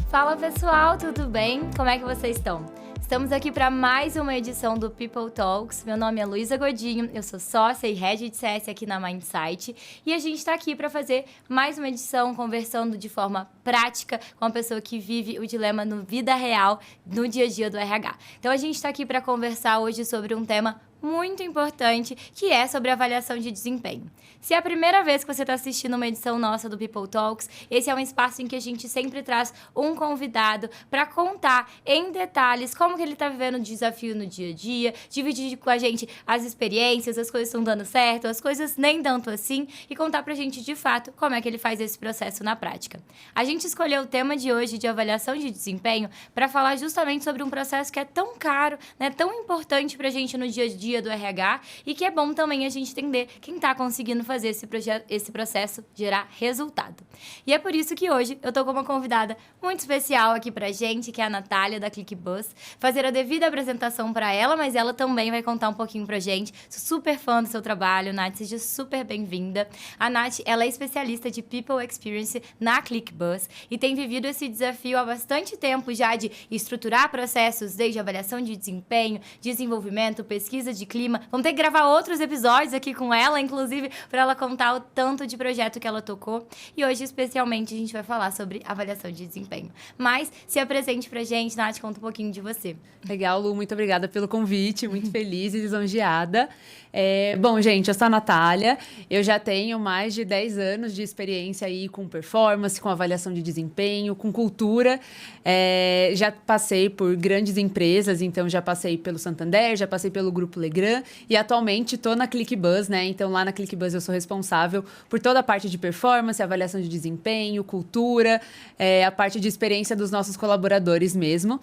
Fala pessoal, tudo bem? Como é que vocês estão? Estamos aqui para mais uma edição do People Talks. Meu nome é Luísa Godinho, eu sou sócia e head de CS aqui na Mindsight e a gente está aqui para fazer mais uma edição conversando de forma prática com uma pessoa que vive o dilema no vida real, no dia a dia do RH. Então a gente está aqui para conversar hoje sobre um tema muito importante, que é sobre avaliação de desempenho. Se é a primeira vez que você está assistindo uma edição nossa do People Talks, esse é um espaço em que a gente sempre traz um convidado para contar em detalhes como que ele está vivendo o desafio no dia a dia, dividir com a gente as experiências, as coisas estão dando certo, as coisas nem tanto assim, e contar para a gente de fato como é que ele faz esse processo na prática. A gente escolheu o tema de hoje de avaliação de desempenho para falar justamente sobre um processo que é tão caro, né, tão importante para a gente no dia a dia do RH e que é bom também a gente entender quem está conseguindo fazer esse processo gerar resultado. E é por isso que hoje eu tô com uma convidada muito especial aqui pra gente, que é a Natália, da ClickBus. Fazer a devida apresentação para ela, mas ela também vai contar um pouquinho pra gente. Sou super fã do seu trabalho, Nath, seja super bem-vinda. A Nath, ela é especialista de People Experience na ClickBus e tem vivido esse desafio há bastante tempo já de estruturar processos desde avaliação de desempenho, desenvolvimento, pesquisa de clima. Vamos ter que gravar outros episódios aqui com ela, inclusive, para ela contar o tanto de projeto que ela tocou. E hoje, especialmente, a gente vai falar sobre avaliação de desempenho. Mas, se apresente pra gente, Nath, conta um pouquinho de você. Legal, Lu, muito obrigada pelo convite, muito feliz e lisonjeada. Bom, gente, eu sou a Natália, eu já tenho mais de 10 anos de experiência aí com performance, com avaliação de desempenho, com cultura. Já passei por grandes empresas, então já passei pelo Santander, já passei pelo Grupo Legrand e atualmente estou na ClickBus, né? Então lá na ClickBus eu sou responsável por toda a parte de performance, avaliação de desempenho, cultura, a parte de experiência dos nossos colaboradores mesmo.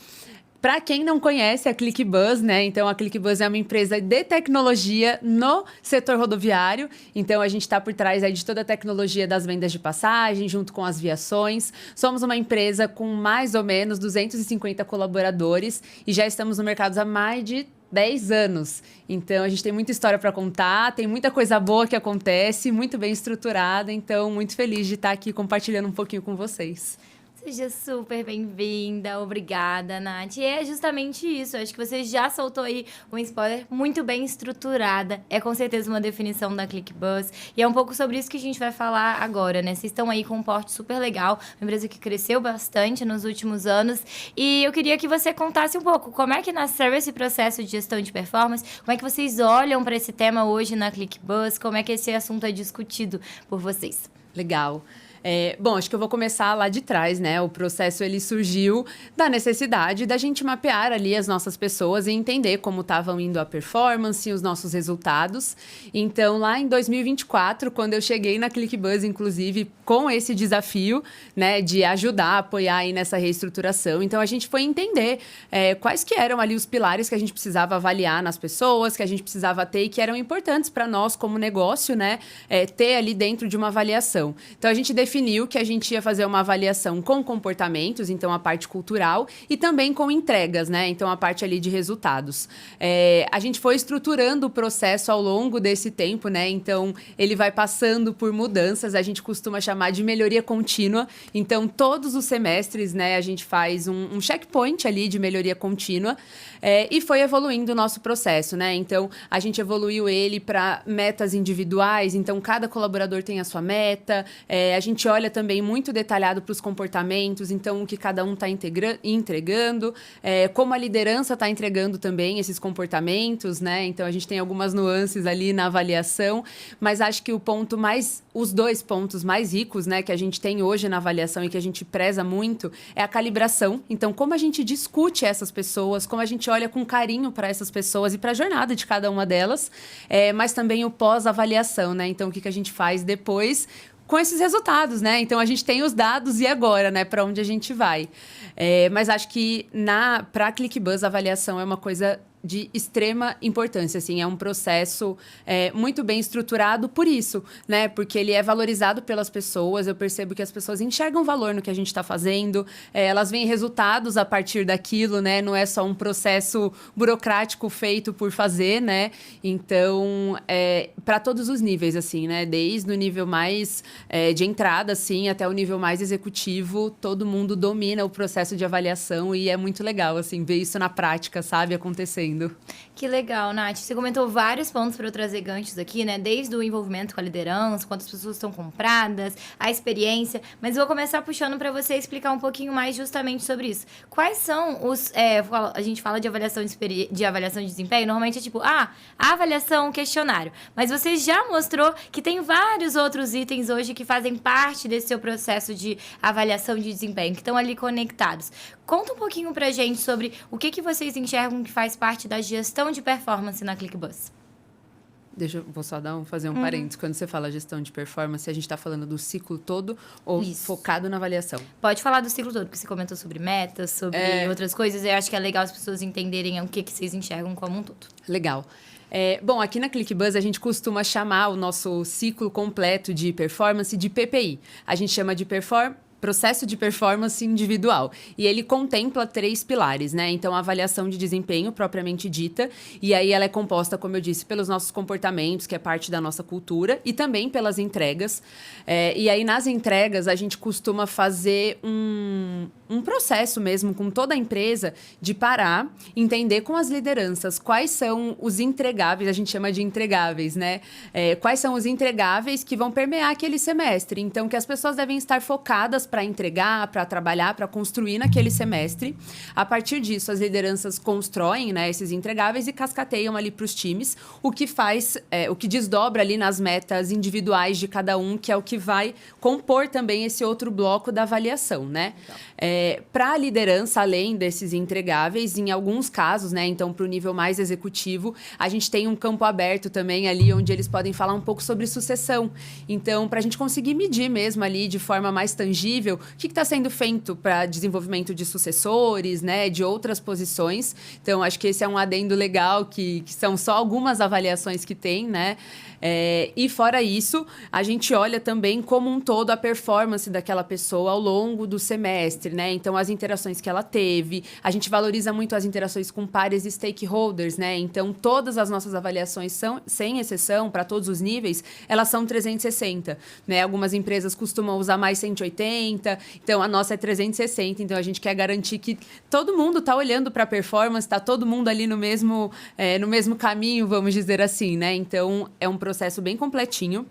Para quem não conhece a ClickBus, né? Então, a ClickBus é uma empresa de tecnologia no setor rodoviário. Então, a gente está por trás aí de toda a tecnologia das vendas de passagem, junto com as viações. Somos uma empresa com mais ou menos 250 colaboradores e já estamos no mercado há mais de 10 anos. Então, a gente tem muita história para contar, tem muita coisa boa que acontece, muito bem estruturada. Então, muito feliz de estar aqui compartilhando um pouquinho com vocês. Seja super bem-vinda, obrigada, Nath. E é justamente isso, acho que você já soltou aí um spoiler muito bem estruturada. É com certeza uma definição da ClickBus. E é um pouco sobre isso que a gente vai falar agora, né? Vocês estão aí com um porte super legal, uma empresa que cresceu bastante nos últimos anos. E eu queria que você contasse um pouco como é que nasceu esse processo de gestão de performance, como é que vocês olham para esse tema hoje na ClickBus, como é que esse assunto é discutido por vocês. Legal. Bom, acho que eu vou começar lá de trás, né? O processo, ele surgiu da necessidade da gente mapear ali as nossas pessoas e entender como estavam indo a performance e os nossos resultados. Então, lá em 2024, quando eu cheguei na ClickBus, inclusive, com esse desafio, né, de ajudar, apoiar aí nessa reestruturação, então a gente foi entender quais que eram ali os pilares que a gente precisava avaliar nas pessoas, que a gente precisava ter e que eram importantes para nós como negócio, né, ter ali dentro de uma avaliação. Então, a gente definiu que a gente ia fazer uma avaliação com comportamentos, então a parte cultural, e também com entregas, né? Então a parte ali de resultados. A gente foi estruturando o processo ao longo desse tempo, né? Então ele vai passando por mudanças, a gente costuma chamar de melhoria contínua. Então todos os semestres, né, a gente faz um checkpoint ali de melhoria contínua e foi evoluindo o nosso processo, né? Então a gente evoluiu ele para metas individuais, então cada colaborador tem a sua meta, a gente olha também muito detalhado para os comportamentos, então o que cada um está entregando, como a liderança está entregando também esses comportamentos, né? Então a gente tem algumas nuances ali na avaliação, mas acho que os dois pontos mais ricos, né, que a gente tem hoje na avaliação e que a gente preza muito é a calibração. Então, como a gente discute essas pessoas, como a gente olha com carinho para essas pessoas e para a jornada de cada uma delas, mas também o pós-avaliação, né? Então, o que a gente faz depois com esses resultados, né? Então, a gente tem os dados e agora, né? Para onde a gente vai. Mas acho que para a ClickBus, a avaliação é uma coisa de extrema importância, assim, é um processo muito bem estruturado por isso, né? Porque ele é valorizado pelas pessoas, eu percebo que as pessoas enxergam valor no que a gente está fazendo, elas veem resultados a partir daquilo, né? Não é só um processo burocrático feito por fazer, né? Então, para todos os níveis, assim, né? Desde o nível mais de entrada, assim, até o nível mais executivo, todo mundo domina o processo de avaliação e é muito legal, assim, ver isso na prática, sabe, acontecendo. Que legal, Nath. Você comentou vários pontos para eu trazer ganchos aqui, né? Desde o envolvimento com a liderança, quantas pessoas estão compradas, a experiência. Mas eu vou começar puxando para você explicar um pouquinho mais justamente sobre isso. Quais são os... a gente fala de avaliação de avaliação de desempenho, normalmente é tipo, a avaliação, questionário. Mas você já mostrou que tem vários outros itens hoje que fazem parte desse seu processo de avaliação de desempenho, que estão ali conectados. Conta um pouquinho pra gente sobre o que vocês enxergam que faz parte da gestão de performance na ClickBus. Vou só fazer um parênteses. Quando você fala gestão de performance, a gente está falando do ciclo todo ou focado na avaliação? Pode falar do ciclo todo, porque você comentou sobre metas, sobre outras coisas. Eu acho que é legal as pessoas entenderem o que vocês enxergam como um todo. Legal. Bom, aqui na ClickBus a gente costuma chamar o nosso ciclo completo de performance de PPI. A gente chama de processo de performance individual. E ele contempla 3 pilares, né? Então, a avaliação de desempenho propriamente dita. E aí ela é composta, como eu disse, pelos nossos comportamentos, que é parte da nossa cultura, e também pelas entregas. E aí, nas entregas, a gente costuma fazer um processo mesmo com toda a empresa de parar, entender com as lideranças quais são os entregáveis, a gente chama de entregáveis, né? Quais são os entregáveis que vão permear aquele semestre. Então, que as pessoas devem estar focadas para entregar, para trabalhar, para construir naquele semestre. A partir disso, as lideranças constroem, né, esses entregáveis e cascateiam ali para os times, o que desdobra ali nas metas individuais de cada um, que é o que vai compor também esse outro bloco da avaliação, né? Para a liderança, além desses entregáveis, em alguns casos, né, então para o nível mais executivo, a gente tem um campo aberto também ali, onde eles podem falar um pouco sobre sucessão. Então, para a gente conseguir medir mesmo ali de forma mais tangível, o que está sendo feito para desenvolvimento de sucessores, né, de outras posições. Então, acho que esse é um adendo legal, que são só algumas avaliações que tem, né? E fora isso, a gente olha também como um todo a performance daquela pessoa ao longo do semestre, né? Então, as interações que ela teve, a gente valoriza muito as interações com pares e stakeholders, né? Então, todas as nossas avaliações são, sem exceção, para todos os níveis, elas são 360, né? Algumas empresas costumam usar mais 180, então a nossa é 360, então a gente quer garantir que todo mundo está olhando para a performance, está todo mundo ali no mesmo caminho, vamos dizer assim, né? Então, é um processo bem completinho.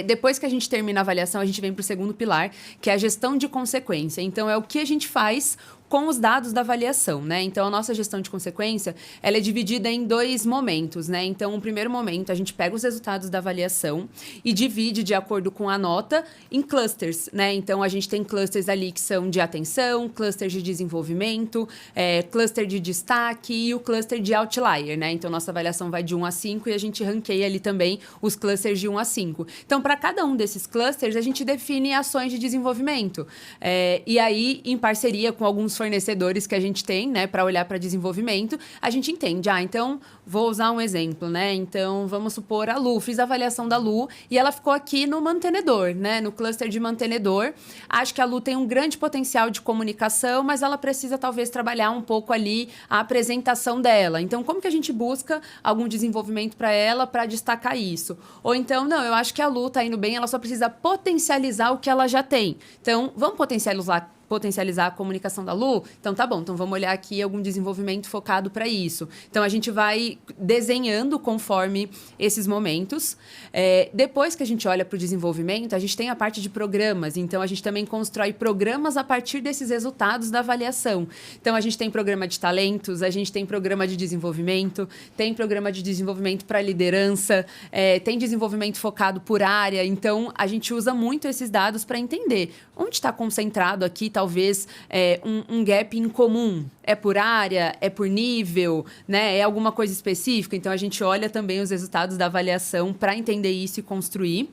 Depois que a gente termina a avaliação, a gente vem para o segundo pilar, que é a gestão de consequência. Então, é o que a gente faz com os dados da avaliação, né? Então, a nossa gestão de consequência, ela é dividida em 2 momentos, né? Então, o primeiro momento, a gente pega os resultados da avaliação e divide de acordo com a nota em clusters, né? Então, a gente tem clusters ali que são de atenção, clusters de desenvolvimento, cluster de destaque e o cluster de outlier, né? Então, nossa avaliação vai de 1 a 5 e a gente ranqueia ali também os clusters de 1 a 5. Então, para cada um desses clusters, a gente define ações de desenvolvimento. E aí, em parceria com alguns fornecedores que a gente tem, né, para olhar para desenvolvimento, a gente entende. Então, vou usar um exemplo, né? Então, vamos supor a Lu. Fiz a avaliação da Lu e ela ficou aqui no mantenedor, né? No cluster de mantenedor. Acho que a Lu tem um grande potencial de comunicação, mas ela precisa, talvez, trabalhar um pouco ali a apresentação dela. Então, como que a gente busca algum desenvolvimento para ela para destacar isso? Ou então, não, eu acho que a Lu tá indo bem, ela só precisa potencializar o que ela já tem. Então, vamos potencializar a comunicação da Lu? Então, tá bom. Então, vamos olhar aqui algum desenvolvimento focado para isso. Então, a gente vai desenhando conforme esses momentos. Depois que a gente olha para o desenvolvimento, a gente tem a parte de programas. Então, a gente também constrói programas a partir desses resultados da avaliação. Então, a gente tem programa de talentos, a gente tem programa de desenvolvimento, tem programa de desenvolvimento para liderança, tem desenvolvimento focado por área. Então, a gente usa muito esses dados para entender onde está concentrado aqui, talvez, um gap em comum. É por área? É por nível? Né? É alguma coisa específica? Então, a gente olha também os resultados da avaliação para entender isso e construir.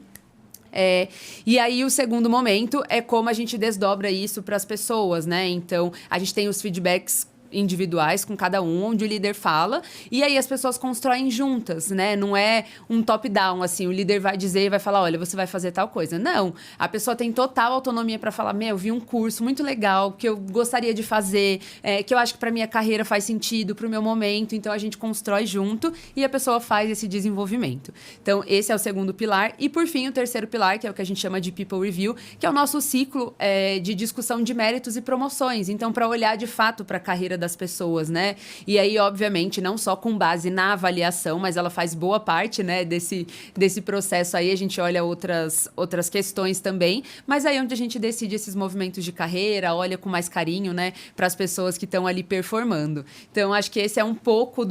E aí, o segundo momento é como a gente desdobra isso para as pessoas, né? Então, a gente tem os feedbacks individuais com cada um, onde o líder fala, e aí as pessoas constroem juntas, né? Não é um top-down, assim, o líder vai dizer e vai falar, olha, você vai fazer tal coisa. Não, a pessoa tem total autonomia para falar, eu vi um curso muito legal, que eu gostaria de fazer, que eu acho que para minha carreira faz sentido, para o meu momento, então a gente constrói junto e a pessoa faz esse desenvolvimento. Então, esse é o segundo pilar. E, por fim, o terceiro pilar, que é o que a gente chama de People Review, que é o nosso ciclo de discussão de méritos e promoções. Então, para olhar de fato para a carreira das pessoas, né? E aí, obviamente, não só com base na avaliação, mas ela faz boa parte, né, desse processo aí. A gente olha outras questões também, mas aí é onde a gente decide esses movimentos de carreira, olha com mais carinho, né, para as pessoas que estão ali performando. Então, acho que esse é um pouco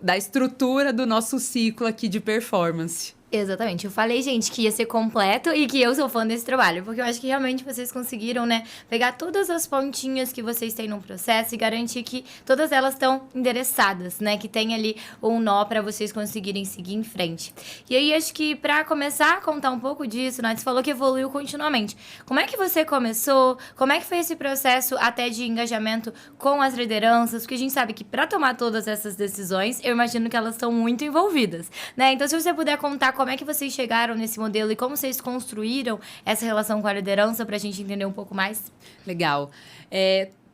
da estrutura do nosso ciclo aqui de performance. Exatamente. Eu falei, gente, que ia ser completo e que eu sou fã desse trabalho, porque eu acho que realmente vocês conseguiram, né, pegar todas as pontinhas que vocês têm no processo e garantir que todas elas estão endereçadas, né, que tem ali um nó para vocês conseguirem seguir em frente. E aí, acho que para começar a contar um pouco disso, né, você falou que evoluiu continuamente. Como é que você começou? Como é que foi esse processo até de engajamento com as lideranças? Porque a gente sabe que para tomar todas essas decisões, eu imagino que elas estão muito envolvidas, né? Então, se você puder contar como é que vocês chegaram nesse modelo e como vocês construíram essa relação com a liderança para a gente entender um pouco mais? Legal.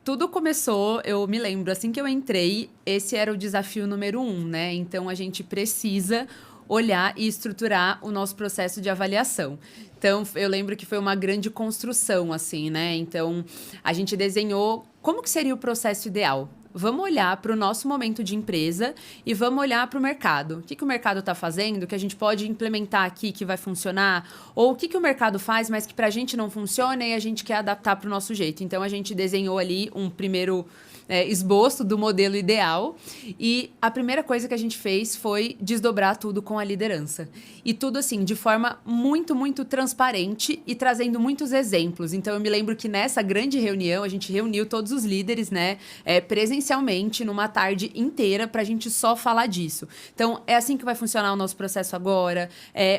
Tudo começou, eu me lembro, assim que eu entrei, esse era o desafio número 1, né? Então, a gente precisa olhar e estruturar o nosso processo de avaliação. Então, eu lembro que foi uma grande construção, assim, né? Então, a gente desenhou como que seria o processo ideal. Vamos olhar para o nosso momento de empresa e vamos olhar para o mercado. O que o mercado está fazendo, que a gente pode implementar aqui, que vai funcionar? Ou o que o mercado faz, mas que para a gente não funciona e a gente quer adaptar para o nosso jeito. Então, a gente desenhou ali um primeiro esboço do modelo ideal. E a primeira coisa que a gente fez foi desdobrar tudo com a liderança. E tudo, assim, de forma muito, muito transparente e trazendo muitos exemplos. Então, eu me lembro que nessa grande reunião, a gente reuniu todos os líderes, né, presencialmente, numa tarde inteira, para a gente só falar disso. Então, é assim que vai funcionar o nosso processo agora,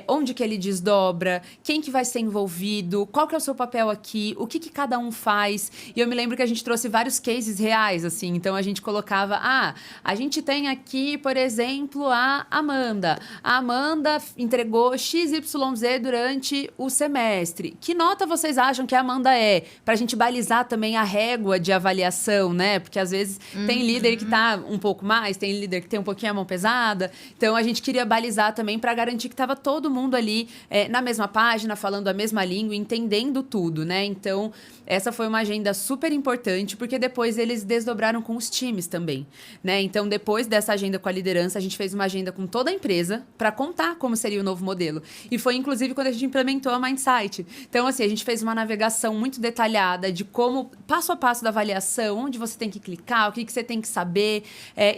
onde que ele desdobra, quem que vai ser envolvido, qual que é o seu papel aqui, o que cada um faz. E eu me lembro que a gente trouxe vários cases reais, assim. Então, a gente colocava, a gente tem aqui, por exemplo, a Amanda. A Amanda entregou XYZ durante o semestre. Que nota vocês acham que a Amanda é? Para a gente balizar também a régua de avaliação, né? Porque, às vezes, tem líder que tá um pouco mais, tem líder que tem um pouquinho a mão pesada. Então, a gente queria balizar também para garantir que estava todo mundo ali na mesma página, falando a mesma língua, entendendo tudo, né? Então, essa foi uma agenda super importante, porque depois eles desdobraram com os times também, né? Então, depois dessa agenda com a liderança, a gente fez uma agenda com toda a empresa para contar como seria o novo modelo. E foi, inclusive, quando a gente implementou a Mindsight. Então, assim, a gente fez uma navegação muito detalhada de como, passo a passo da avaliação, onde você tem que clicar, o que você tem que saber.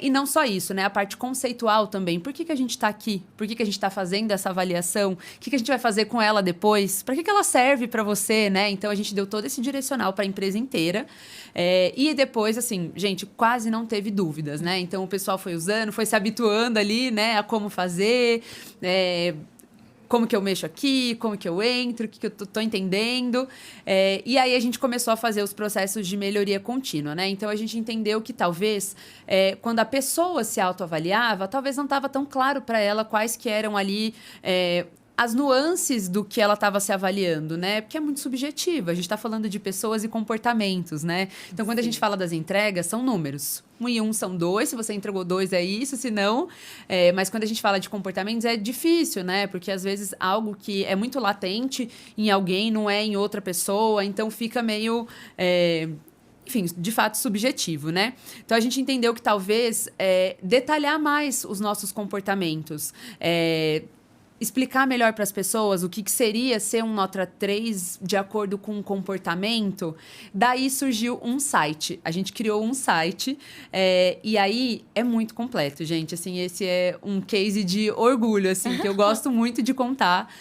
E não só isso, né? A parte conceitual também. Por que a gente está aqui? Por que a gente está fazendo essa avaliação? O que a gente vai fazer com ela depois? Para que ela serve para você, né? Então, a gente deu todo esse direcional para a empresa inteira. E depois, assim, gente, quase não teve dúvidas, né? Então, o pessoal foi usando, foi se habituando ali, né? A como fazer, como que eu mexo aqui, como que eu entro, o que eu tô entendendo. E aí, a gente começou a fazer os processos de melhoria contínua, né? Então, a gente entendeu que talvez, quando a pessoa se autoavaliava, talvez não estava tão claro para ela quais que eram ali as nuances do que ela estava se avaliando, né? Porque é muito subjetivo. A gente está falando de pessoas e comportamentos, né? Então, quando a gente fala das entregas, são números. 1 e 1 são 2, se você entregou 2 é isso, se não... mas quando a gente fala de comportamentos, é difícil, né? Porque, às vezes, algo que é muito latente em alguém não é em outra pessoa, então fica meio... enfim, de fato, subjetivo, né? Então, a gente entendeu que talvez detalhar mais os nossos comportamentos, explicar melhor para as pessoas o que seria ser um nota 3 de acordo com o comportamento, daí surgiu um site. A gente criou um site e aí é muito completo, gente. Assim, esse é um case de orgulho, assim, que eu gosto muito de contar.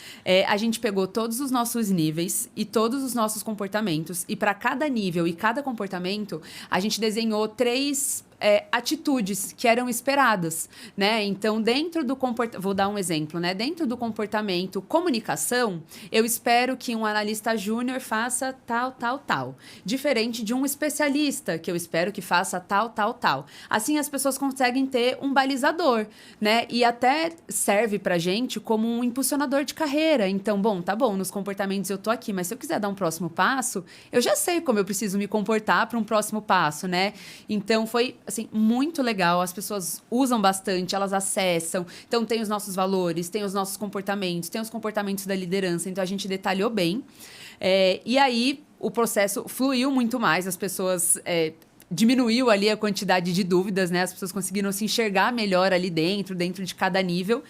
A gente pegou todos os nossos níveis e todos os nossos comportamentos e para cada nível e cada comportamento, a gente desenhou 3 atitudes que eram esperadas, né? Então, dentro do comportamento... Vou dar um exemplo, né? Dentro do comportamento comunicação, eu espero que um analista júnior faça tal, tal, tal. Diferente de um especialista, que eu espero que faça tal, tal, tal. Assim, as pessoas conseguem ter um balizador, né? E até serve pra gente como um impulsionador de carreira. Então, bom, tá bom, nos comportamentos eu tô aqui, mas se eu quiser dar um próximo passo, eu já sei como eu preciso me comportar para um próximo passo, né? Então, foi, assim, muito legal. As pessoas usam bastante, elas acessam. Então, tem os nossos valores, tem os nossos comportamentos, tem os comportamentos da liderança. Então, a gente detalhou bem. E aí, o processo fluiu muito mais. As pessoas... diminuiu ali a quantidade de dúvidas, né? As pessoas conseguiram se enxergar melhor ali dentro de cada nível.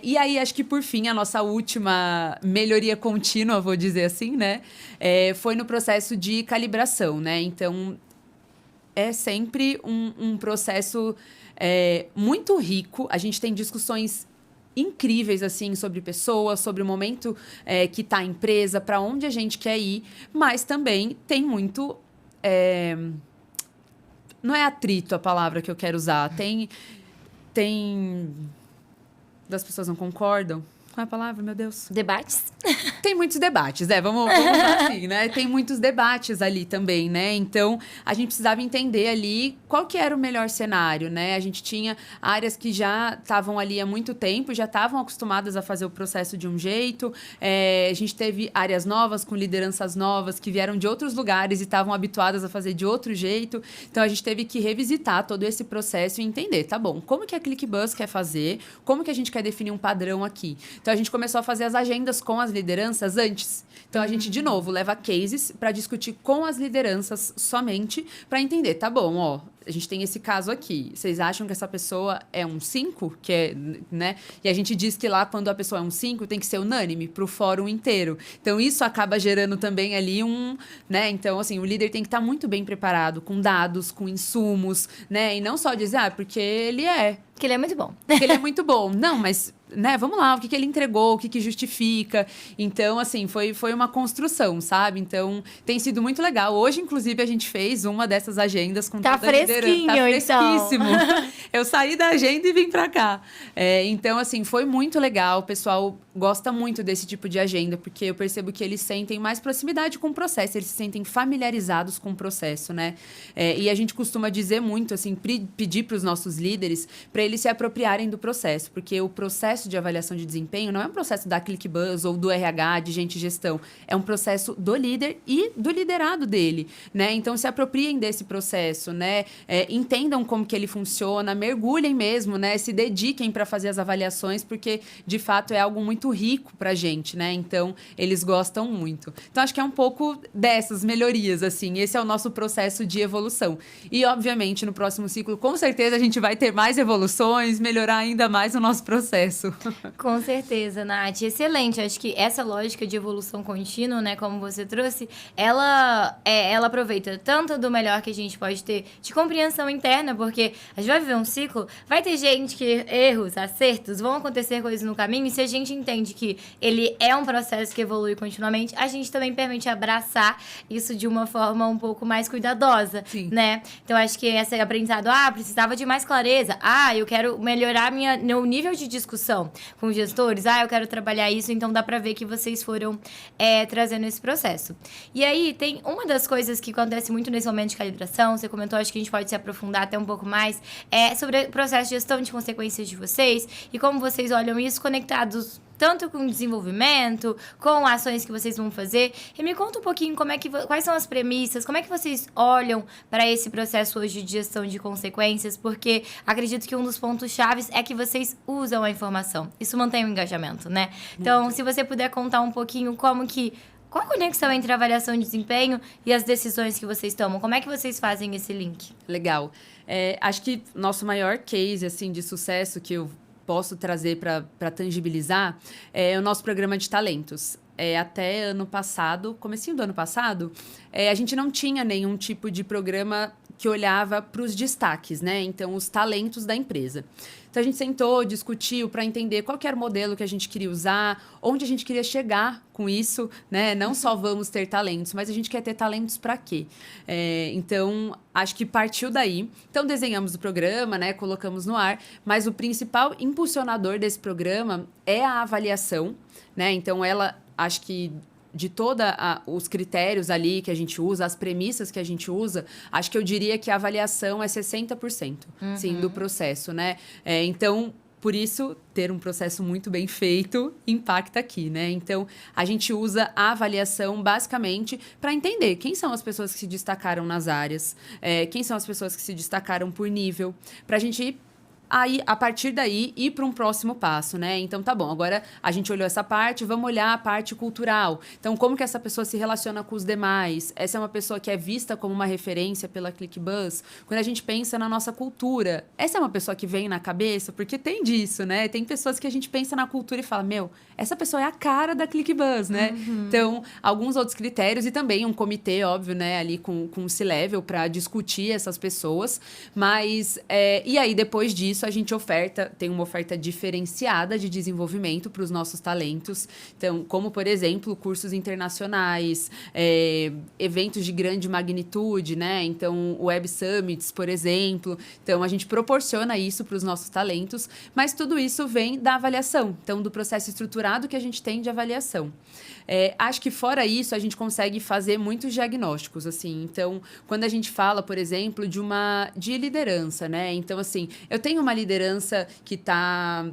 E aí, acho que, por fim, a nossa última melhoria contínua, vou dizer assim, né? Foi no processo de calibração, né? Então, é sempre um processo muito rico. A gente tem discussões incríveis, assim, sobre pessoas, sobre o momento que está a empresa, para onde a gente quer ir, mas também tem muito... não é atrito a palavra que eu quero usar. Tem... Das pessoas não concordam. Qual é a palavra, meu Deus? Debates? Tem muitos debates, vamos usar assim, né? Tem muitos debates ali também, né? Então, a gente precisava entender ali qual que era o melhor cenário, né? A gente tinha áreas que já estavam ali há muito tempo, já estavam acostumadas a fazer o processo de um jeito. A gente teve áreas novas, com lideranças novas, que vieram de outros lugares e estavam habituadas a fazer de outro jeito. Então, a gente teve que revisitar todo esse processo e entender, tá bom, como que a ClickBuzz quer fazer? Como que a gente quer definir um padrão aqui? Então, a gente começou a fazer as agendas com as lideranças antes. Então, a gente, de novo, leva cases para discutir com as lideranças somente para entender, tá bom, ó, a gente tem esse caso aqui. Vocês acham que essa pessoa é um 5? Né? E a gente diz que lá, quando a pessoa é um 5, tem que ser unânime para o fórum inteiro. Então, isso acaba gerando também ali né? Então, assim, o líder tem que estar muito bem preparado, com dados, com insumos, né? E não só dizer, porque ele é. Porque ele é muito bom. Porque ele é muito bom. Não, mas... né, vamos lá, o que ele entregou, o que justifica. Então, assim, foi uma construção, sabe? Então, tem sido muito legal. Hoje, inclusive, a gente fez uma dessas agendas com toda a liderança. Tá fresquíssimo. Então. Eu saí da agenda e vim pra cá. Então, assim, foi muito legal. O pessoal gosta muito desse tipo de agenda, porque eu percebo que eles sentem mais proximidade com o processo, eles se sentem familiarizados com o processo, né? E a gente costuma dizer muito, assim, pedir para os nossos líderes para eles se apropriarem do processo, porque o processo de avaliação de desempenho não é um processo da ClickBuzz ou do RH, de gente de gestão. É um processo do líder e do liderado dele, né? Então, se apropriem desse processo, né? Entendam como que ele funciona, mergulhem mesmo, né? Se dediquem para fazer as avaliações, porque, de fato, é algo muito rico para a gente, né? Então, eles gostam muito. Então, acho que é um pouco dessas melhorias, assim. Esse é o nosso processo de evolução. E, obviamente, no próximo ciclo, com certeza, a gente vai ter mais evoluções, melhorar ainda mais o nosso processo. Com certeza, Nath. Excelente. Acho que essa lógica de evolução contínua, né, como você trouxe, ela aproveita tanto do melhor que a gente pode ter de compreensão interna, porque a gente vai viver um ciclo, vai ter gente que erros, acertos, vão acontecer coisas no caminho, e se a gente entende que ele é um processo que evolui continuamente, a gente também permite abraçar isso de uma forma um pouco mais cuidadosa, Sim. Né? Então, acho que esse aprendizado, precisava de mais clareza, eu quero melhorar meu nível de discussão com os gestores, eu quero trabalhar isso, então dá pra ver que vocês foram trazendo esse processo. E aí, tem uma das coisas que acontece muito nesse momento de calibração, você comentou, acho que a gente pode se aprofundar até um pouco mais, sobre o processo de gestão de consequências de vocês e como vocês olham isso conectados tanto com desenvolvimento, com ações que vocês vão fazer. E me conta um pouquinho quais são as premissas, como é que vocês olham para esse processo hoje de gestão de consequências, porque acredito que um dos pontos chaves é que vocês usam a informação. Isso mantém o engajamento, né? Então, se você puder contar um pouquinho qual a conexão entre a avaliação de desempenho e as decisões que vocês tomam? Como é que vocês fazem esse link? Legal. Acho que nosso maior case assim, de sucesso que eu posso trazer para tangibilizar é o nosso programa de talentos. Até ano passado, comecinho do ano passado, a gente não tinha nenhum tipo de programa que olhava para os destaques, né? Então, os talentos da empresa. Então, a gente sentou, discutiu para entender qual que era o modelo que a gente queria usar, onde a gente queria chegar com isso, né? Não só vamos ter talentos, mas a gente quer ter talentos para quê? Então, acho que partiu daí. Então, desenhamos o programa, né? Colocamos no ar, mas o principal impulsionador desse programa é a avaliação, né? Então, acho que de todos os critérios ali que a gente usa, as premissas que a gente usa, acho que eu diria que a avaliação é 60%, sim, do processo, né? Então, por isso, ter um processo muito bem feito impacta aqui, né? Então, a gente usa a avaliação basicamente para entender quem são as pessoas que se destacaram nas áreas, quem são as pessoas que se destacaram por nível, para a gente aí, a partir daí, ir para um próximo passo, né? Então, tá bom, agora a gente olhou essa parte, vamos olhar a parte cultural. Então, como que essa pessoa se relaciona com os demais? Essa é uma pessoa que é vista como uma referência pela ClickBuzz. Quando a gente pensa na nossa cultura, essa é uma pessoa que vem na cabeça? Porque tem disso, né? Tem pessoas que a gente pensa na cultura e fala, meu, essa pessoa é a cara da ClickBuzz, né? Então, alguns outros critérios e também um comitê, óbvio, né? Ali com o C-Level para discutir essas pessoas. Mas, e aí, depois disso, a gente tem uma oferta diferenciada de desenvolvimento para os nossos talentos. Então, como, por exemplo, cursos internacionais, eventos de grande magnitude, né? Então, Web Summits, por exemplo. Então, a gente proporciona isso para os nossos talentos, mas tudo isso vem da avaliação, então, do processo estruturado que a gente tem de avaliação. Acho que fora isso, a gente consegue fazer muitos diagnósticos, assim. Então, quando a gente fala, por exemplo, de liderança, né? Então, assim, eu tenho uma liderança que está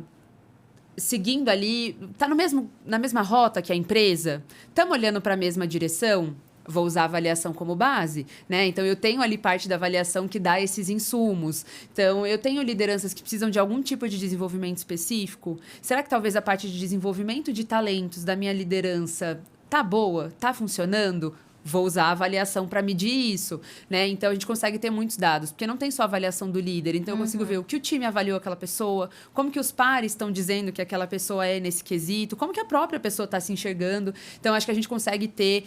seguindo ali, está na mesma rota que a empresa, estamos olhando para a mesma direção. Vou usar a avaliação como base, né? Então, eu tenho ali parte da avaliação que dá esses insumos. Então, eu tenho lideranças que precisam de algum tipo de desenvolvimento específico. Será que talvez a parte de desenvolvimento de talentos da minha liderança tá boa? Tá funcionando? Vou usar a avaliação para medir isso, né? Então, a gente consegue ter muitos dados, porque não tem só a avaliação do líder. Então, eu consigo ver o que o time avaliou aquela pessoa, como que os pares estão dizendo que aquela pessoa é nesse quesito, como que a própria pessoa está se enxergando. Então, acho que a gente consegue ter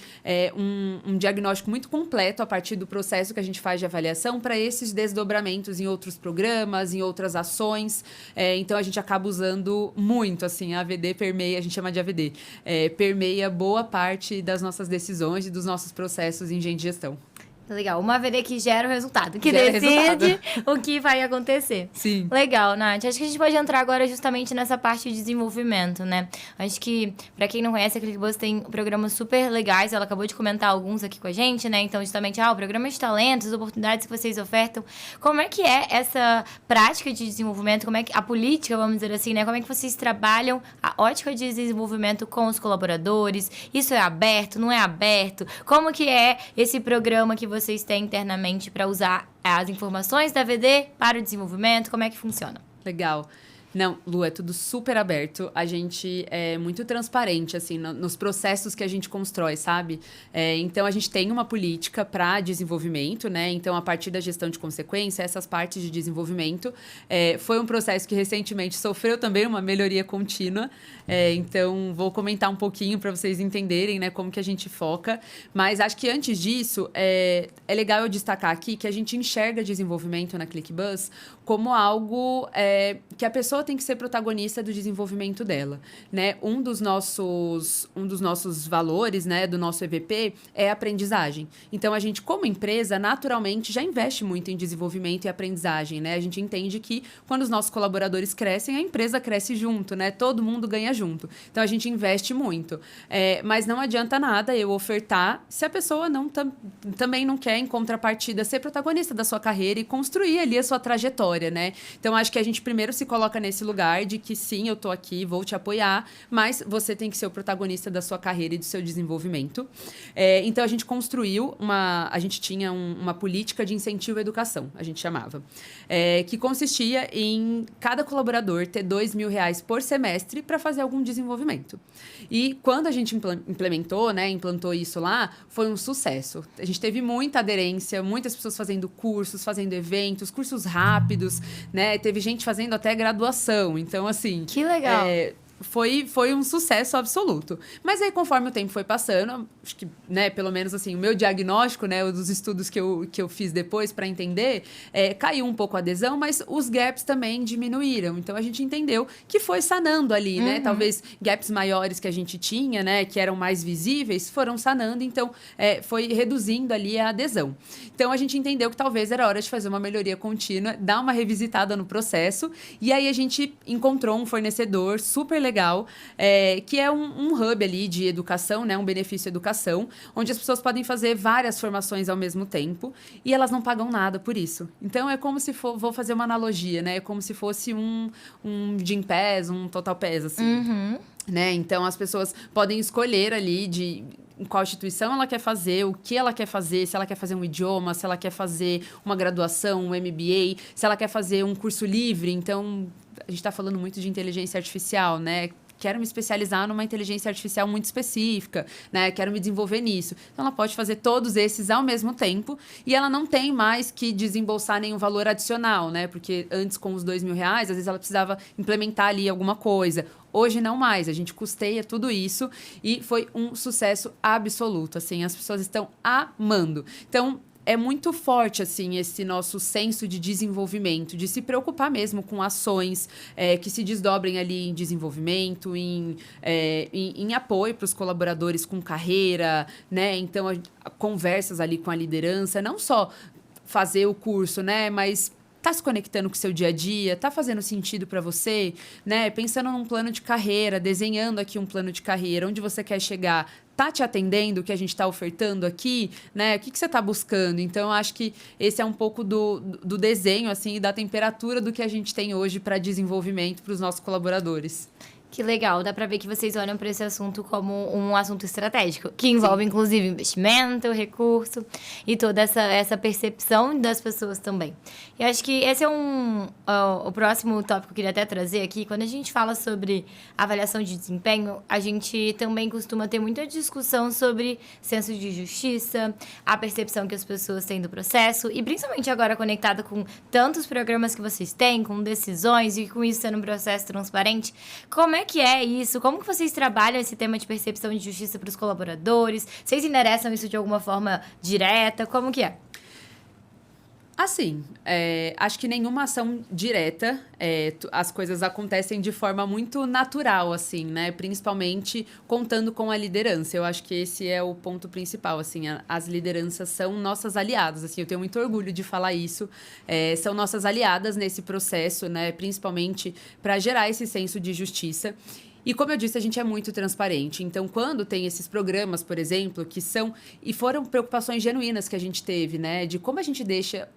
um diagnóstico muito completo a partir do processo que a gente faz de avaliação para esses desdobramentos em outros programas, em outras ações. Então, a gente acaba usando muito, assim, a AVD permeia, a gente chama de AVD, permeia boa parte das nossas decisões e dos nossos processos em engenharia de gestão. Legal. Uma AVD que gera o resultado, que gera decide o que vai acontecer. Sim. Legal, Nath. Acho que a gente pode entrar agora justamente nessa parte de desenvolvimento, né? Acho que, pra quem não conhece, a ClickBuzz tem programas super legais. Ela acabou de comentar alguns aqui com a gente, né? Então, justamente, o programa de talentos, as oportunidades que vocês ofertam. Como é que é essa prática de desenvolvimento? Como é que a política, vamos dizer assim, né? Como é que vocês trabalham a ótica de desenvolvimento com os colaboradores? Isso é aberto? Não é aberto? Como que é esse programa que vocês têm internamente para usar as informações da AVD para o desenvolvimento? Como é que funciona? Legal. Não, Lu, é tudo super aberto. A gente é muito transparente, assim, nos processos que a gente constrói, sabe? Então, a gente tem uma política para desenvolvimento, né? Então, a partir da gestão de consequência, essas partes de desenvolvimento, foi um processo que recentemente sofreu também uma melhoria contínua. Então, vou comentar um pouquinho para vocês entenderem, né, como que a gente foca. Mas acho que antes disso, é legal eu destacar aqui que a gente enxerga desenvolvimento na ClickBuzz como algo que a pessoa tem que ser protagonista do desenvolvimento dela, né? Um dos nossos valores, né, do nosso EVP é a aprendizagem. Então, a gente, como empresa, naturalmente, já investe muito em desenvolvimento e aprendizagem, né? A gente entende que quando os nossos colaboradores crescem, a empresa cresce junto, né? Todo mundo ganha junto. Então, a gente investe muito. Mas não adianta nada eu ofertar se a pessoa também não quer, em contrapartida, ser protagonista da sua carreira e construir ali a sua trajetória, né? Então, acho que a gente primeiro se coloca nesse lugar de que sim, eu tô aqui, vou te apoiar, mas você tem que ser o protagonista da sua carreira e do seu desenvolvimento. Então, a gente construiu a gente tinha uma política de incentivo à educação, a gente chamava, que consistia em cada colaborador ter R$2.000 por semestre para fazer algum desenvolvimento. E quando a gente implantou isso lá, foi um sucesso. A gente teve muita aderência, muitas pessoas fazendo cursos, fazendo eventos, cursos rápidos, né? Teve gente fazendo até graduação. Então, assim... Que legal! foi um sucesso absoluto. Mas aí, conforme o tempo foi passando, acho que, né, pelo menos assim, o meu diagnóstico, né, dos estudos que eu fiz depois para entender, caiu um pouco a adesão, mas os gaps também diminuíram. Então, a gente entendeu que foi sanando ali, né? Talvez gaps maiores que a gente tinha, né, que eram mais visíveis, foram sanando. Então, foi reduzindo ali a adesão. Então, a gente entendeu que talvez era hora de fazer uma melhoria contínua, dar uma revisitada no processo. E aí, a gente encontrou um fornecedor super legal, que é um hub ali de educação, né, um benefício educação, onde as pessoas podem fazer várias formações ao mesmo tempo e elas não pagam nada por isso. Então, é como se vou fazer uma analogia, né? É como se fosse um Gympass, um Total Pass, assim. Né? Então, as pessoas podem escolher ali em qual instituição ela quer fazer, o que ela quer fazer, se ela quer fazer um idioma, se ela quer fazer uma graduação, um MBA, se ela quer fazer um curso livre. Então, a gente está falando muito de inteligência artificial, né? Quero me especializar numa inteligência artificial muito específica, né? Quero me desenvolver nisso. Então, ela pode fazer todos esses ao mesmo tempo e ela não tem mais que desembolsar nenhum valor adicional, né? Porque antes, com os R$2.000, às vezes ela precisava implementar ali alguma coisa. Hoje, não mais. A gente custeia tudo isso e foi um sucesso absoluto, assim. As pessoas estão amando. Então, é muito forte, assim, esse nosso senso de desenvolvimento, de se preocupar mesmo com ações que se desdobrem ali em desenvolvimento, em apoio para os colaboradores com carreira, né? Então, conversas ali com a liderança, não só fazer o curso, né? Mas tá se conectando com o seu dia a dia, tá fazendo sentido para você, né? Pensando num plano de carreira, desenhando aqui um plano de carreira, onde você quer chegar, tá te atendendo o que a gente está ofertando aqui, né? O que você está buscando? Então, eu acho que esse é um pouco do desenho, assim, e da temperatura do que a gente tem hoje para desenvolvimento para os nossos colaboradores. Que legal, dá pra ver que vocês olham para esse assunto como um assunto estratégico, que envolve, inclusive, investimento, recurso e toda essa percepção das pessoas também. E acho que esse é o próximo tópico que eu queria até trazer aqui. Quando a gente fala sobre avaliação de desempenho, a gente também costuma ter muita discussão sobre senso de justiça, a percepção que as pessoas têm do processo, e principalmente agora conectada com tantos programas que vocês têm, com decisões e com isso sendo um processo transparente. Como é que é isso? Como que vocês trabalham esse tema de percepção de justiça para os colaboradores? Vocês endereçam isso de alguma forma direta? Como que é? Assim, acho que nenhuma ação direta, as coisas acontecem de forma muito natural, assim, né? Principalmente contando com a liderança. Eu acho que esse é o ponto principal, assim. As lideranças são nossas aliadas, assim. Eu tenho muito orgulho de falar isso. São nossas aliadas nesse processo, né? Principalmente para gerar esse senso de justiça. E como eu disse, a gente é muito transparente. Então, quando tem esses programas, por exemplo, que são... E foram preocupações genuínas que a gente teve, né? De como a gente deixa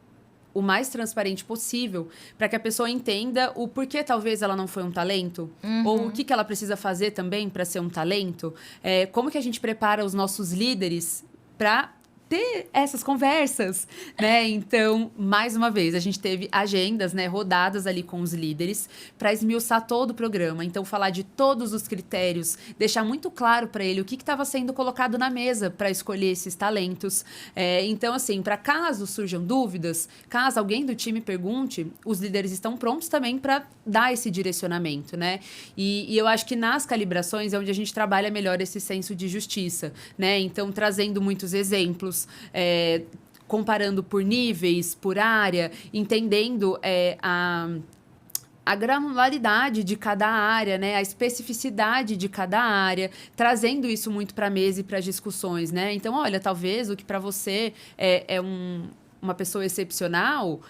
o mais transparente possível para que a pessoa entenda o porquê talvez ela não foi um talento, ou o que ela precisa fazer também para ser um talento, como que a gente prepara os nossos líderes para ter essas conversas, né? Então, mais uma vez, a gente teve agendas, né, rodadas ali com os líderes para esmiuçar todo o programa. Então, falar de todos os critérios, deixar muito claro para ele o que estava sendo colocado na mesa para escolher esses talentos. Então, assim, para caso surjam dúvidas, caso alguém do time pergunte, os líderes estão prontos também para dar esse direcionamento, né? E eu acho que nas calibrações é onde a gente trabalha melhor esse senso de justiça, né? Então, trazendo muitos exemplos, comparando por níveis, por área, entendendo a granularidade de cada área, né? A especificidade de cada área, trazendo isso muito para a mesa e para as discussões, né? Então, olha, talvez o que para você é uma pessoa excepcional,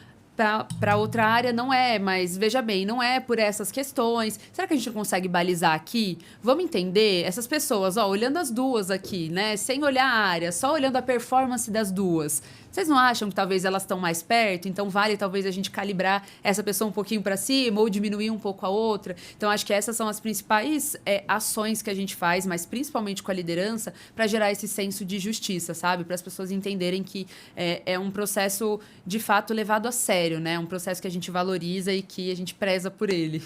para outra área não é, mas veja bem, não é por essas questões. Será que a gente não consegue balizar aqui? Vamos entender essas pessoas, olhando as duas aqui, né? Sem olhar a área, só olhando a performance das duas. Vocês não acham que talvez elas estão mais perto? Então vale talvez a gente calibrar essa pessoa um pouquinho para cima ou diminuir um pouco a outra. Então acho que essas são as principais ações que a gente faz, mas principalmente com a liderança, para gerar esse senso de justiça, sabe? Para as pessoas entenderem que é um processo de fato levado a sério, né? Um processo que a gente valoriza e que a gente preza por ele.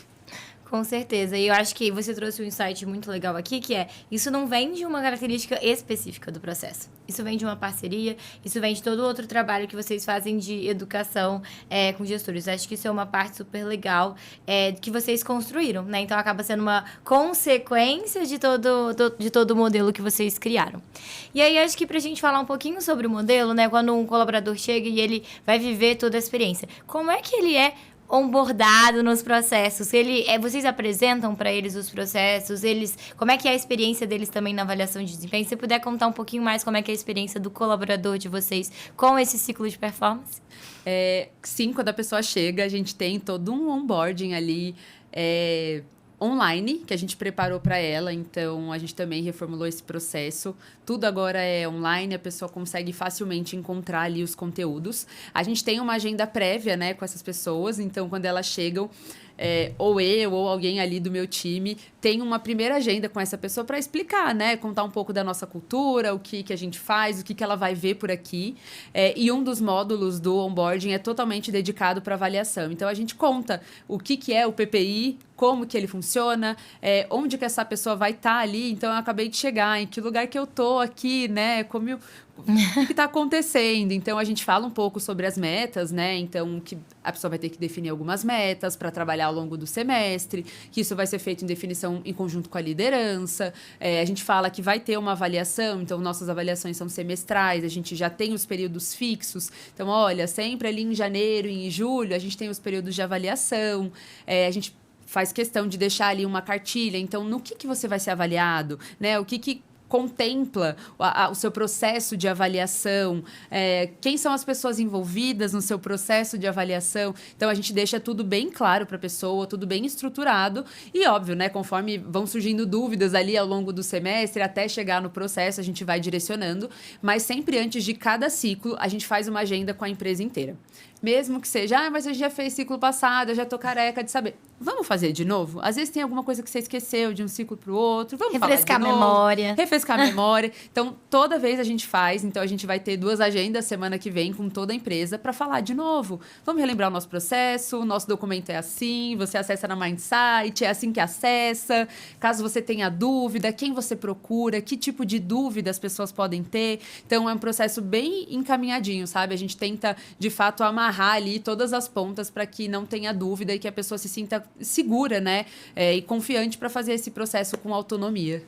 Com certeza. E eu acho que você trouxe um insight muito legal aqui, que é, isso não vem de uma característica específica do processo. Isso vem de uma parceria, isso vem de todo outro trabalho que vocês fazem de educação com gestores. Eu acho que isso é uma parte super legal que vocês construíram, né? Então, acaba sendo uma consequência de todo o modelo que vocês criaram. E aí, acho que pra gente falar um pouquinho sobre o modelo, né? Quando um colaborador chega e ele vai viver toda a experiência, como é que ele é onboardado nos processos? Vocês apresentam para eles os processos? Como é que é a experiência deles também na avaliação de desempenho? Se você puder contar um pouquinho mais como é que é a experiência do colaborador de vocês com esse ciclo de performance? Sim, quando a pessoa chega, a gente tem todo um onboarding ali online, que a gente preparou para ela, então a gente também reformulou esse processo. Tudo agora é online, a pessoa consegue facilmente encontrar ali os conteúdos. A gente tem uma agenda prévia, né, com essas pessoas, então quando elas chegam, ou eu ou alguém ali do meu time tem uma primeira agenda com essa pessoa para explicar, né? Contar um pouco da nossa cultura, o que a gente faz, o que ela vai ver por aqui. E um dos módulos do onboarding é totalmente dedicado para avaliação. Então, a gente conta o que é o PPI, como que ele funciona, onde que essa pessoa vai estar ali. Então, eu acabei de chegar, em que lugar que eu tô aqui, né? O que está acontecendo? Então, a gente fala um pouco sobre as metas, né? Então, que a pessoa vai ter que definir algumas metas para trabalhar ao longo do semestre, que isso vai ser feito em definição em conjunto com a liderança. A gente fala que vai ter uma avaliação, então nossas avaliações são semestrais, a gente já tem os períodos fixos. Então, olha, sempre ali em janeiro e em julho, a gente tem os períodos de avaliação. A gente faz questão de deixar ali uma cartilha. Então, no que você vai ser avaliado, né? O que contempla o seu processo de avaliação, quem são as pessoas envolvidas no seu processo de avaliação. Então, a gente deixa tudo bem claro para a pessoa, tudo bem estruturado e, óbvio, né, conforme vão surgindo dúvidas ali ao longo do semestre, até chegar no processo, a gente vai direcionando, mas sempre antes de cada ciclo, a gente faz uma agenda com a empresa inteira. Mesmo que seja, mas a gente já fez ciclo passado, eu já tô careca de saber. Vamos fazer de novo? Às vezes tem alguma coisa que você esqueceu de um ciclo para o outro. Vamos refrescar falar de a novo. memória. Refrescar a memória. Então, toda vez a gente faz. Então, a gente vai ter 2 agendas semana que vem com toda a empresa para falar de novo. Vamos relembrar o nosso processo. O nosso documento é assim. Você acessa na Mindsight. É assim que acessa. Caso você tenha dúvida, quem você procura, que tipo de dúvida as pessoas podem ter. Então, é um processo bem encaminhadinho, sabe? A gente tenta, de fato, amarrar ali todas as pontas para que não tenha dúvida e que a pessoa se sinta segura, né? E confiante para fazer esse processo com autonomia.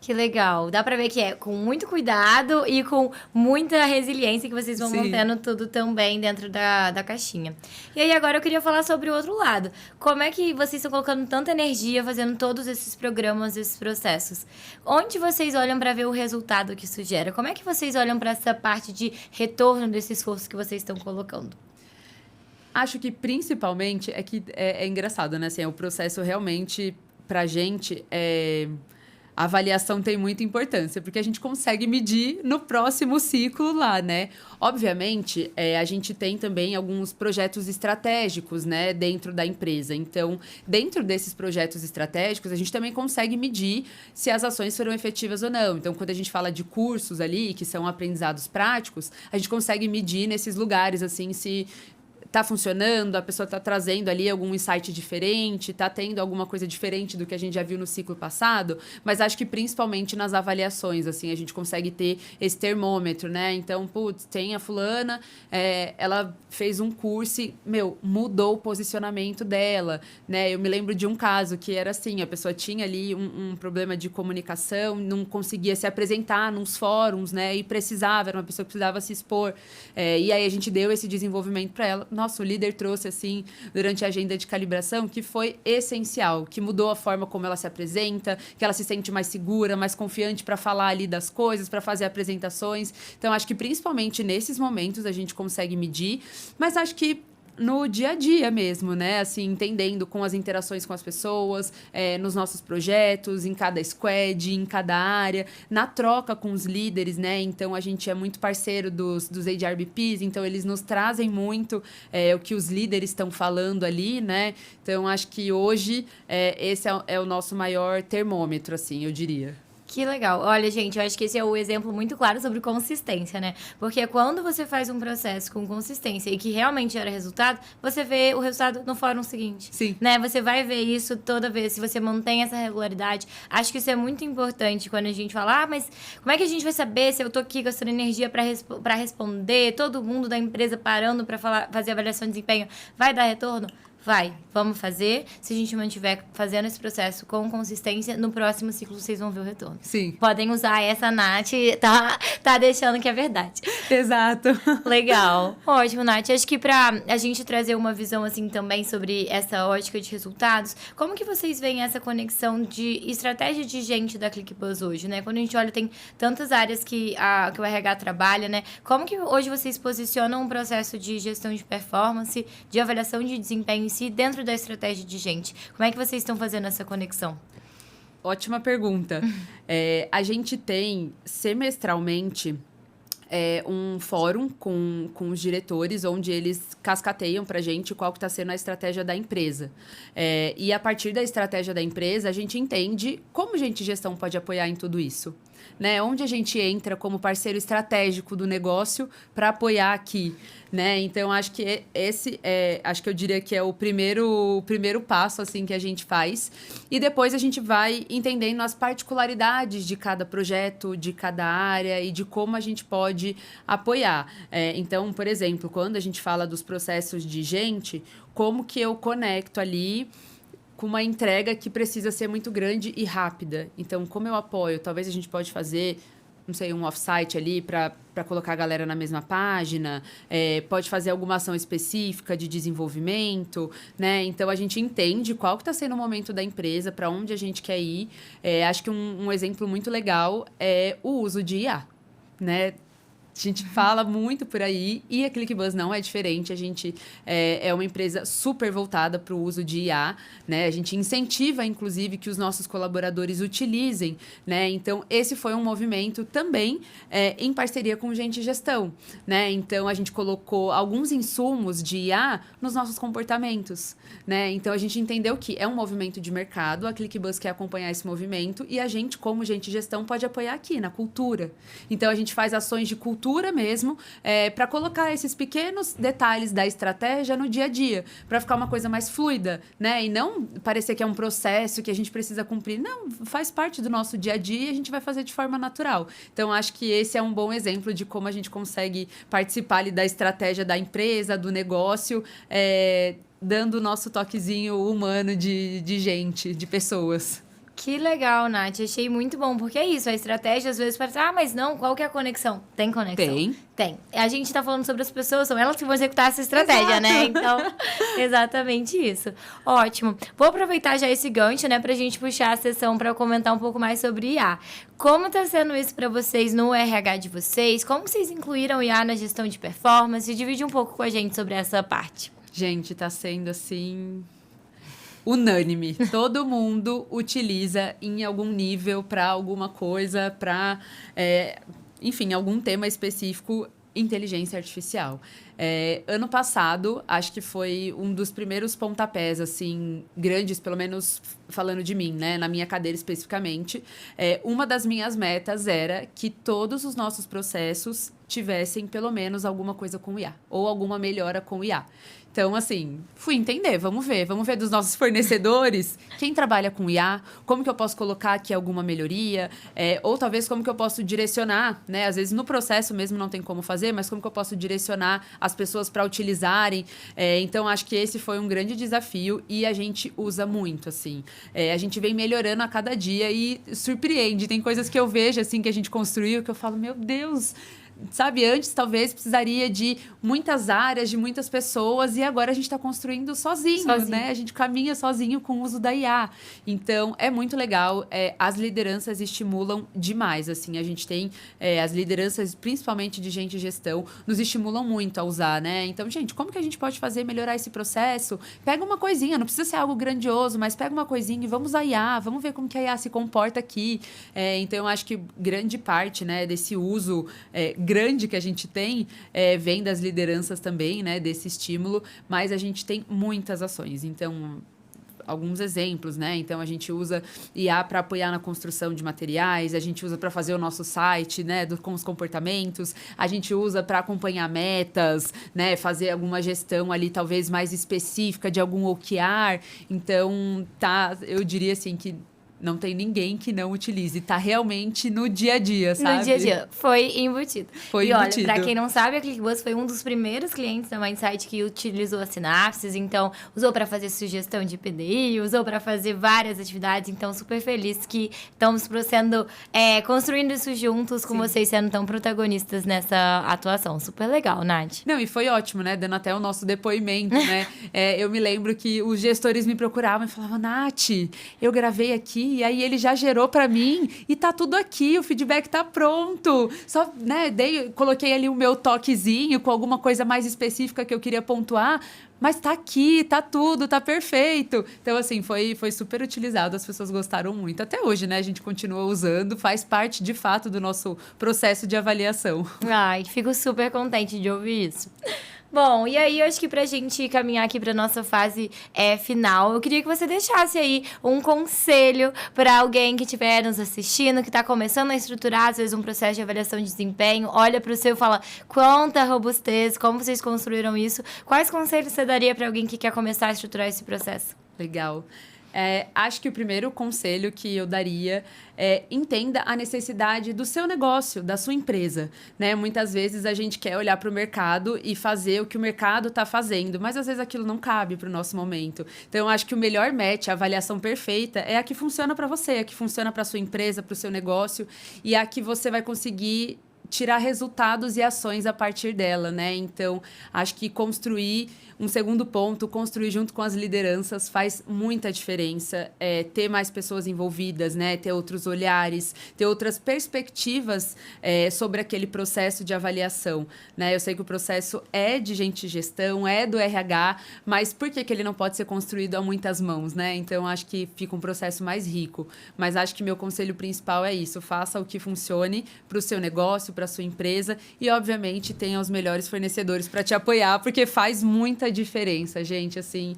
Que legal. Dá pra ver que é com muito cuidado e com muita resiliência que vocês vão mantendo tudo também dentro da caixinha. E aí, agora eu queria falar sobre o outro lado. Como é que vocês estão colocando tanta energia fazendo todos esses programas, esses processos? Onde vocês olham pra ver o resultado que isso gera? Como é que vocês olham pra essa parte de retorno desse esforço que vocês estão colocando? Acho que principalmente é engraçado, né? Assim, o processo realmente, pra gente, a avaliação tem muita importância, porque a gente consegue medir no próximo ciclo lá, né? Obviamente, a gente tem também alguns projetos estratégicos, né, dentro da empresa. Então, dentro desses projetos estratégicos, a gente também consegue medir se as ações foram efetivas ou não. Então, quando a gente fala de cursos ali, que são aprendizados práticos, a gente consegue medir nesses lugares, assim, se tá funcionando, a pessoa tá trazendo ali algum insight diferente, tá tendo alguma coisa diferente do que a gente já viu no ciclo passado, mas acho que principalmente nas avaliações, assim, a gente consegue ter esse termômetro, né? Então, putz, tem a fulana, ela fez um curso e, mudou o posicionamento dela, né? Eu me lembro de um caso que era assim, a pessoa tinha ali um problema de comunicação, não conseguia se apresentar nos fóruns, né? E precisava, era uma pessoa que precisava se expor. E aí a gente deu esse desenvolvimento para ela. Nossa, o líder trouxe, assim, durante a agenda de calibração, que foi essencial, que mudou a forma como ela se apresenta, que ela se sente mais segura, mais confiante para falar ali das coisas, para fazer apresentações. Então, acho que principalmente nesses momentos a gente consegue medir, mas acho que no dia a dia mesmo, né? Assim, entendendo com as interações com as pessoas, nos nossos projetos, em cada squad, em cada área, na troca com os líderes, né? Então, a gente é muito parceiro dos HRBPs, então eles nos trazem muito o que os líderes estão falando ali, né? Então, acho que hoje esse é o nosso maior termômetro, assim, eu diria. Que legal. Olha, gente, eu acho que esse é o exemplo muito claro sobre consistência, né? Porque quando você faz um processo com consistência e que realmente gera resultado, você vê o resultado no fórum seguinte. Sim. Né? Você vai ver isso toda vez, se você mantém essa regularidade. Acho que isso é muito importante quando a gente fala, mas como é que a gente vai saber se eu tô aqui gastando energia para responder, todo mundo da empresa parando para fazer avaliação de desempenho, vai dar retorno? Vai, vamos fazer. Se a gente mantiver fazendo esse processo com consistência, no próximo ciclo vocês vão ver o retorno. Sim. Podem usar essa, Nath, tá deixando que é verdade. Exato. Legal. Ótimo, Nath. Acho que pra a gente trazer uma visão, assim, também sobre essa ótica de resultados, como que vocês veem essa conexão de estratégia de gente da ClickBuzz hoje, né? Quando a gente olha, tem tantas áreas que o RH trabalha, né? Como que hoje vocês posicionam um processo de gestão de performance, de avaliação de desempenho em si, dentro da estratégia de gente? Como é que vocês estão fazendo essa conexão? Ótima pergunta. A gente tem semestralmente um fórum com os diretores, onde eles cascateiam para a gente qual que está sendo a estratégia da empresa. E a partir da estratégia da empresa, a gente entende como a gente gestão pode apoiar em tudo isso. Né? Onde a gente entra como parceiro estratégico do negócio para apoiar aqui. Né? Então, acho que acho que eu diria que é o primeiro passo assim, que a gente faz. E depois a gente vai entendendo as particularidades de cada projeto, de cada área e de como a gente pode apoiar. Então, por exemplo, quando a gente fala dos processos de gente, como que eu conecto ali com uma entrega que precisa ser muito grande e rápida. Então, como eu apoio? Talvez a gente pode fazer, não sei, um off-site ali para colocar a galera na mesma página, pode fazer alguma ação específica de desenvolvimento, né? Então, a gente entende qual que está sendo o momento da empresa, para onde a gente quer ir. Acho que um exemplo muito legal é o uso de IA, né? A gente fala muito por aí e a ClickBuzz não é diferente. A gente é uma empresa super voltada para o uso de IA, né? A gente incentiva, inclusive, que os nossos colaboradores utilizem, né? Então, esse foi um movimento também em parceria com Gente Gestão, né? Então, a gente colocou alguns insumos de IA nos nossos comportamentos, né? Então, a gente entendeu que é um movimento de mercado, a ClickBuzz quer acompanhar esse movimento e a gente, como Gente Gestão, pode apoiar aqui, na cultura. Então, a gente faz ações de cultura mesmo, para colocar esses pequenos detalhes da estratégia no dia a dia, para ficar uma coisa mais fluida, né? E não parecer que é um processo que a gente precisa cumprir. Não, faz parte do nosso dia a dia e a gente vai fazer de forma natural. Então, acho que esse é um bom exemplo de como a gente consegue participar ali da estratégia da empresa, do negócio, dando o nosso toquezinho humano de gente, de pessoas. Que legal, Nath. Achei muito bom, porque é isso. A estratégia, às vezes, parece, mas não, qual que é a conexão? Tem conexão? Tem. A gente tá falando sobre as pessoas, são elas que vão executar essa estratégia, Exato. Né? Então, exatamente isso. Ótimo. Vou aproveitar já esse gancho, né, pra gente puxar a sessão pra comentar um pouco mais sobre IA. Como tá sendo isso pra vocês no RH de vocês? Como vocês incluíram IA na gestão de performance? Divide um pouco com a gente sobre essa parte. Gente, tá sendo assim unânime. Todo mundo utiliza em algum nível para alguma coisa, para, enfim, algum tema específico, inteligência artificial. Ano passado, acho que foi um dos primeiros pontapés, assim, grandes, pelo menos falando de mim, né? Na minha cadeira especificamente. Uma das minhas metas era que todos os nossos processos tivessem, pelo menos, alguma coisa com IA. Ou alguma melhora com IA. Então, assim, fui entender, vamos ver dos nossos fornecedores, quem trabalha com IA, como que eu posso colocar aqui alguma melhoria, ou talvez como que eu posso direcionar, né? Às vezes no processo mesmo não tem como fazer, mas como que eu posso direcionar as pessoas para utilizarem. Então, acho que esse foi um grande desafio e a gente usa muito, assim. A gente vem melhorando a cada dia e surpreende. Tem coisas que eu vejo, assim, que a gente construiu, que eu falo, meu Deus... Sabe, antes talvez precisaria de muitas áreas, de muitas pessoas, e agora a gente está construindo sozinho, né? A gente caminha sozinho com o uso da IA. Então, é muito legal. As lideranças estimulam demais, assim. A gente tem as lideranças, principalmente de gente e gestão, nos estimulam muito a usar, né? Então, gente, como que a gente pode melhorar esse processo? Pega uma coisinha, não precisa ser algo grandioso, mas pega uma coisinha e vamos usar a IA, vamos ver como que a IA se comporta aqui. Então, eu acho que grande parte, né, desse uso grande que a gente tem vem das lideranças também, né, desse estímulo, mas a gente tem muitas ações. Então, alguns exemplos, né? Então, a gente usa IA para apoiar na construção de materiais, a gente usa para fazer o nosso site, né, com os comportamentos, a gente usa para acompanhar metas, né, fazer alguma gestão ali talvez mais específica de algum OKR. Então, eu diria assim que não tem ninguém que não utilize. Tá realmente no dia a dia, sabe? No dia a dia. Foi embutido. Foi embutido. Olha, pra quem não sabe, a ClickBus foi um dos primeiros clientes da Mindsight que utilizou a Synapses. Então, usou para fazer sugestão de PDI, usou para fazer várias atividades. Então, super feliz que estamos construindo isso juntos com vocês, sendo tão protagonistas nessa atuação. Super legal, Nath. Não, e foi ótimo, né? Dando até o nosso depoimento, né? Eu me lembro que os gestores me procuravam e falavam, Nath, eu gravei aqui, e aí ele já gerou para mim e tá tudo aqui, o feedback tá pronto. Só, né, coloquei ali o meu toquezinho com alguma coisa mais específica que eu queria pontuar, mas tá aqui, tá tudo, tá perfeito. Então, assim, foi super utilizado, as pessoas gostaram muito. Até hoje, né, a gente continua usando, faz parte, de fato, do nosso processo de avaliação. Ai, fico super contente de ouvir isso. Bom, e aí eu acho que pra gente caminhar aqui pra nossa fase final, eu queria que você deixasse aí um conselho para alguém que estiver nos assistindo, que tá começando a estruturar, às vezes, um processo de avaliação de desempenho, olha pro seu e fala, quanta robustez, como vocês construíram isso, quais conselhos você daria para alguém que quer começar a estruturar esse processo? Legal. Acho que o primeiro conselho que eu daria é entenda a necessidade do seu negócio, da sua empresa, né? Muitas vezes a gente quer olhar para o mercado e fazer o que o mercado está fazendo, mas às vezes aquilo não cabe para o nosso momento. Então, eu acho que o melhor match, a avaliação perfeita, é a que funciona para você, a que funciona para sua empresa, para o seu negócio e a que você vai conseguir tirar resultados e ações a partir dela, né? Então, acho que construir construir junto com as lideranças faz muita diferença. Ter mais pessoas envolvidas, né? Ter outros olhares, ter outras perspectivas sobre aquele processo de avaliação, né? Eu sei que o processo é de gente de gestão, é do RH, mas por que ele não pode ser construído a muitas mãos, né? Então, acho que fica um processo mais rico. Mas acho que meu conselho principal é isso. Faça o que funcione para o seu negócio, para a sua empresa e, obviamente, tenha os melhores fornecedores para te apoiar, porque faz muita diferença, gente. Assim,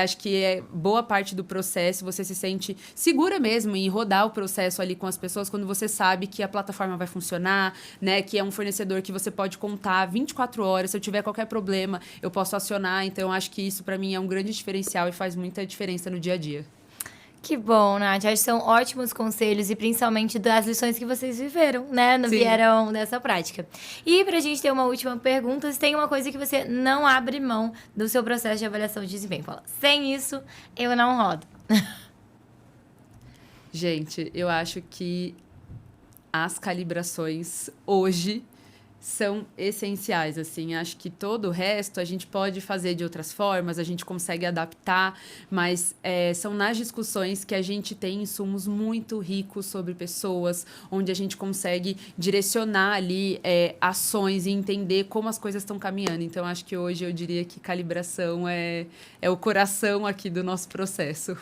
acho que boa parte do processo você se sente segura mesmo em rodar o processo ali com as pessoas quando você sabe que a plataforma vai funcionar, né? Que é um fornecedor que você pode contar 24 horas. Se eu tiver qualquer problema, eu posso acionar. Então, acho que isso, para mim, é um grande diferencial e faz muita diferença no dia a dia. Que bom, Nath. Acho que são ótimos conselhos e principalmente das lições que vocês viveram, né? Vieram dessa prática. E pra gente ter uma última pergunta, se tem uma coisa que você não abre mão do seu processo de avaliação de desempenho. Fala, sem isso, eu não rodo. Gente, eu acho que as calibrações hoje são essenciais, assim. Acho que todo o resto a gente pode fazer de outras formas, a gente consegue adaptar, mas são nas discussões que a gente tem insumos muito ricos sobre pessoas, onde a gente consegue direcionar ali ações e entender como as coisas estão caminhando. Então, acho que hoje eu diria que calibração é o coração aqui do nosso processo.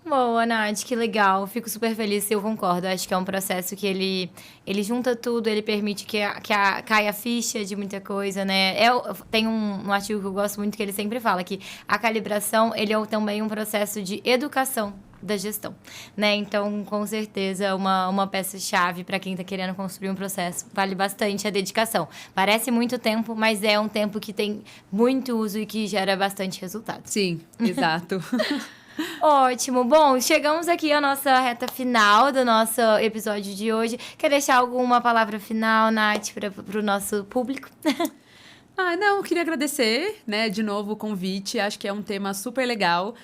Boa, Nath, que legal. Fico super feliz, eu concordo. Acho que é um processo que ele junta tudo, ele permite que caia a ficha de muita coisa, né? Tem um artigo que eu gosto muito que ele sempre fala que a calibração, ele é também um processo de educação da gestão, né? Então, com certeza, uma peça-chave para quem está querendo construir um processo. Vale bastante a dedicação. Parece muito tempo, mas é um tempo que tem muito uso e que gera bastante resultado. Sim, exato. Ótimo. Bom, chegamos aqui à nossa reta final do nosso episódio de hoje. Quer deixar alguma palavra final, Nath, para o nosso público? Não, queria agradecer, né, de novo o convite. Acho que é um tema super legal.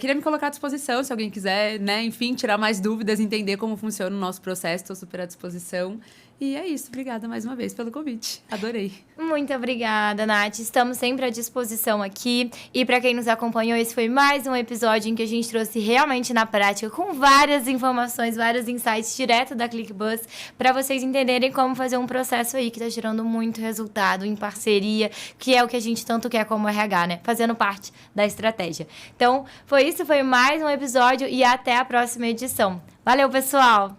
Queria me colocar à disposição, se alguém quiser, né, enfim, tirar mais dúvidas, entender como funciona o nosso processo. Estou super à disposição. E é isso. Obrigada mais uma vez pelo convite. Adorei. Muito obrigada, Nath. Estamos sempre à disposição aqui. E para quem nos acompanhou, esse foi mais um episódio em que a gente trouxe realmente na prática, com várias informações, vários insights direto da ClickBus, para vocês entenderem como fazer um processo aí que está gerando muito resultado em parceria, que é o que a gente tanto quer como RH, né? Fazendo parte da estratégia. Então, foi mais um episódio e até a próxima edição. Valeu, pessoal!